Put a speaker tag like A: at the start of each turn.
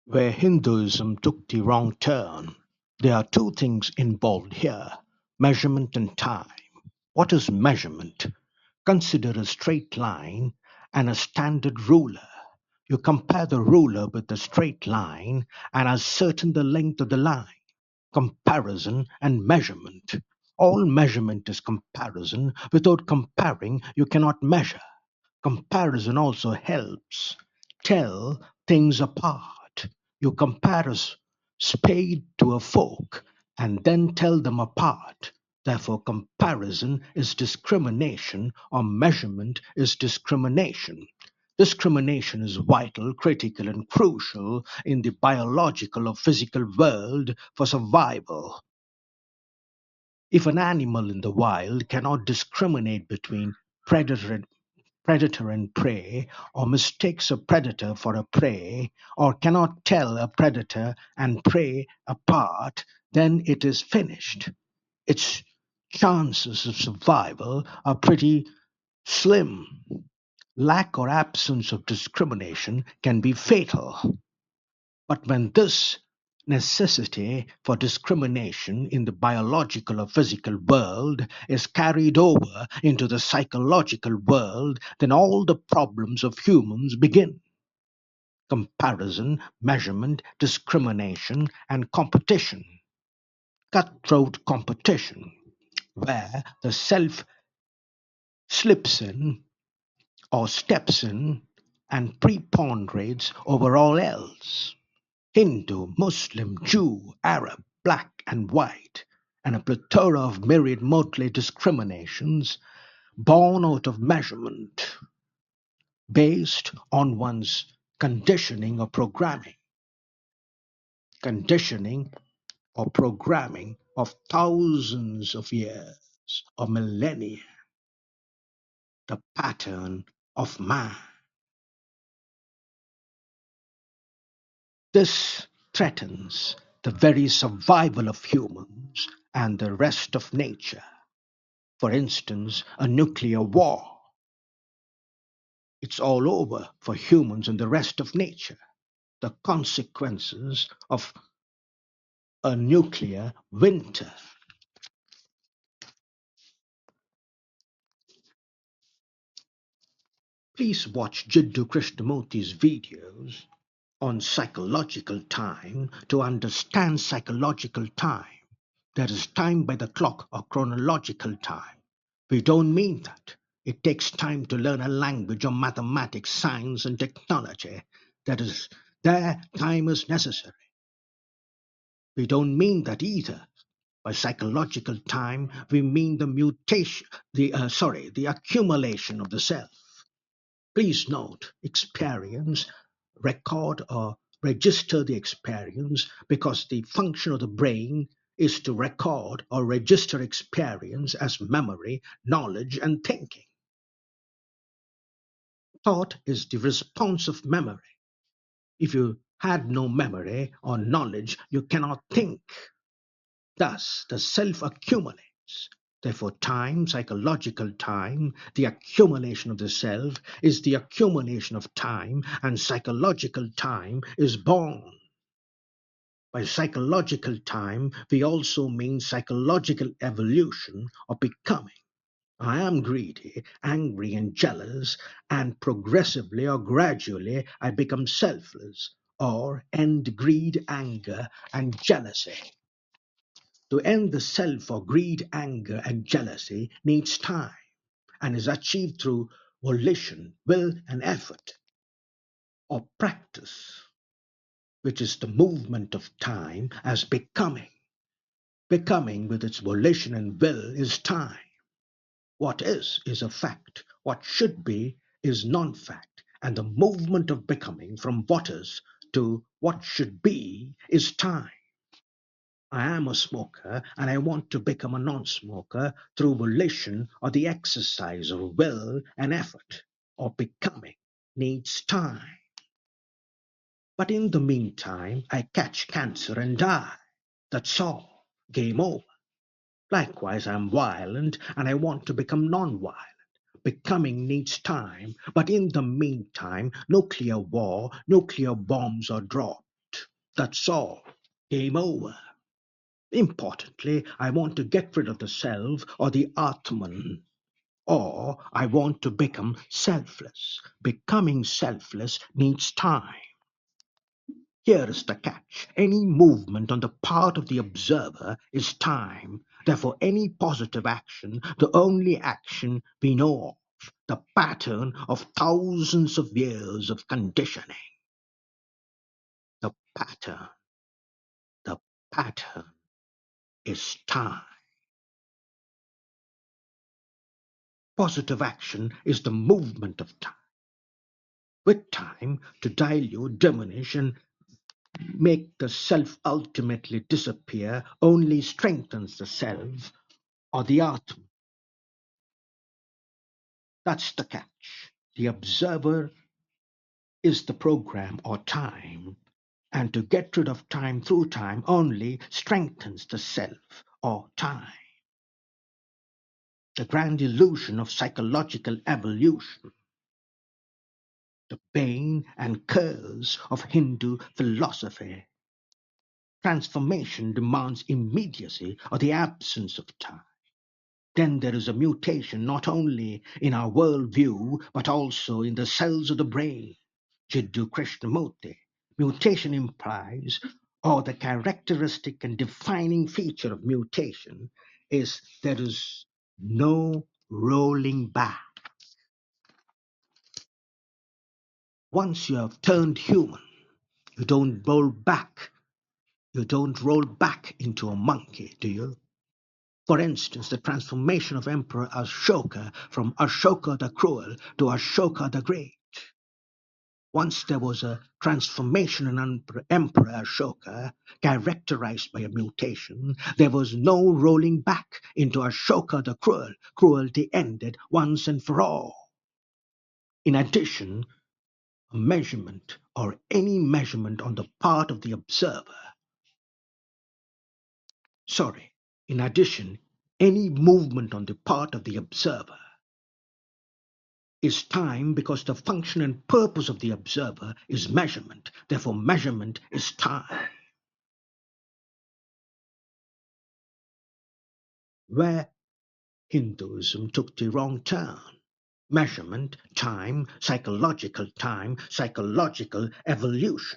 A: where Hinduism took the wrong turn. There are two things involved here: measurement and time. What is measurement? Consider a straight line and a standard ruler. You compare the ruler with the straight line and ascertain the length of the line. Comparison and measurement. All measurement is comparison. Without comparing, you cannot measure. Comparison also helps tell things apart. You compare a spade to a fork and then tell them apart. Therefore, comparison is discrimination, or measurement is discrimination. Discrimination is vital, critical, and crucial in the biological or physical world for survival. If an animal in the wild cannot discriminate between predator and prey, or mistakes a predator for a prey, or cannot tell a predator and prey apart, then it is finished. Its chances of survival are pretty slim. Lack or absence of discrimination can be fatal. But when this necessity for discrimination in the biological or physical world is carried over into the psychological world, then all the problems of humans begin. Comparison, measurement, discrimination, and competition. Cutthroat competition, where the self slips in or steps in and preponderates over all else. Hindu, Muslim, Jew, Arab, black and white, and a plethora of myriad motley discriminations born out of measurement, based on one's conditioning or programming. Conditioning or programming of thousands of years or millennia, the pattern of man. This threatens the very survival of humans and the rest of nature. For instance, a nuclear war. It's all over for humans and the rest of nature. The consequences of a nuclear winter. Please watch Jiddu Krishnamurti's videos on psychological time to understand psychological time. There is time by the clock or chronological time. We don't mean that. It takes time to learn a language or mathematics, science, and technology. That is, there time is necessary. We don't mean that either. By psychological time, we mean the accumulation of the self. Please note, experience, record or register the experience, because the function of the brain is to record or register experience as memory, knowledge, and thinking. Thought is the response of memory. If you had no memory or knowledge, you cannot think. Thus, the self accumulates. Therefore, time, psychological time, the accumulation of the self, is the accumulation of time, and psychological time is born. By psychological time, we also mean psychological evolution or becoming. I am greedy, angry, and jealous, and progressively or gradually I become selfless, or end greed, anger, and jealousy. To end the self or greed, anger, and jealousy needs time and is achieved through volition, will, and effort, or practice, which is the movement of time as becoming. Becoming with its volition and will is time. What is a fact. What should be is non fact. And the movement of becoming from what is to what should be is time. I am a smoker and I want to become a non smoker through volition or the exercise of will and effort, or becoming needs time. But in the meantime, I catch cancer and die. That's all. Game over. Likewise, I'm violent and I want to become non violent. Becoming needs time, but in the meantime, nuclear war, nuclear bombs are dropped. That's all. Game over. Importantly, I want to get rid of the self or the Atman, or I want to become selfless. Becoming selfless needs time. Here is the catch. Any movement on the part of the observer is time. Therefore, any positive action, the only action we know of, the pattern of thousands of years of conditioning. The pattern, the pattern is time. Positive action is the movement of time. With time, to dilute, diminish, and make the self ultimately disappear only strengthens the self or the Atman. That's the catch. The observer is the program or time, and to get rid of time through time only strengthens the self or time. The grand illusion of psychological evolution, the bane and curse of Hindu philosophy. Transformation demands immediacy or the absence of time. Then there is a mutation not only in our worldview but also in the cells of the brain. Jiddu Krishnamurti. Mutation implies, or the characteristic and defining feature of mutation is there is no rolling back. Once you have turned human, you don't roll back. You don't roll back into a monkey, do you? For instance, the transformation of Emperor Ashoka from Ashoka the Cruel to Ashoka the Great. Once there was a transformation in Emperor Ashoka, characterized by a mutation, there was no rolling back into Ashoka the Cruel. Cruelty ended once and for all. In addition, a measurement or any measurement on the part of the observer. In addition, any movement on the part of the observer is time because the function and purpose of the observer is measurement. Therefore, measurement is time. Where Hinduism took the wrong turn. Measurement, time, psychological evolution.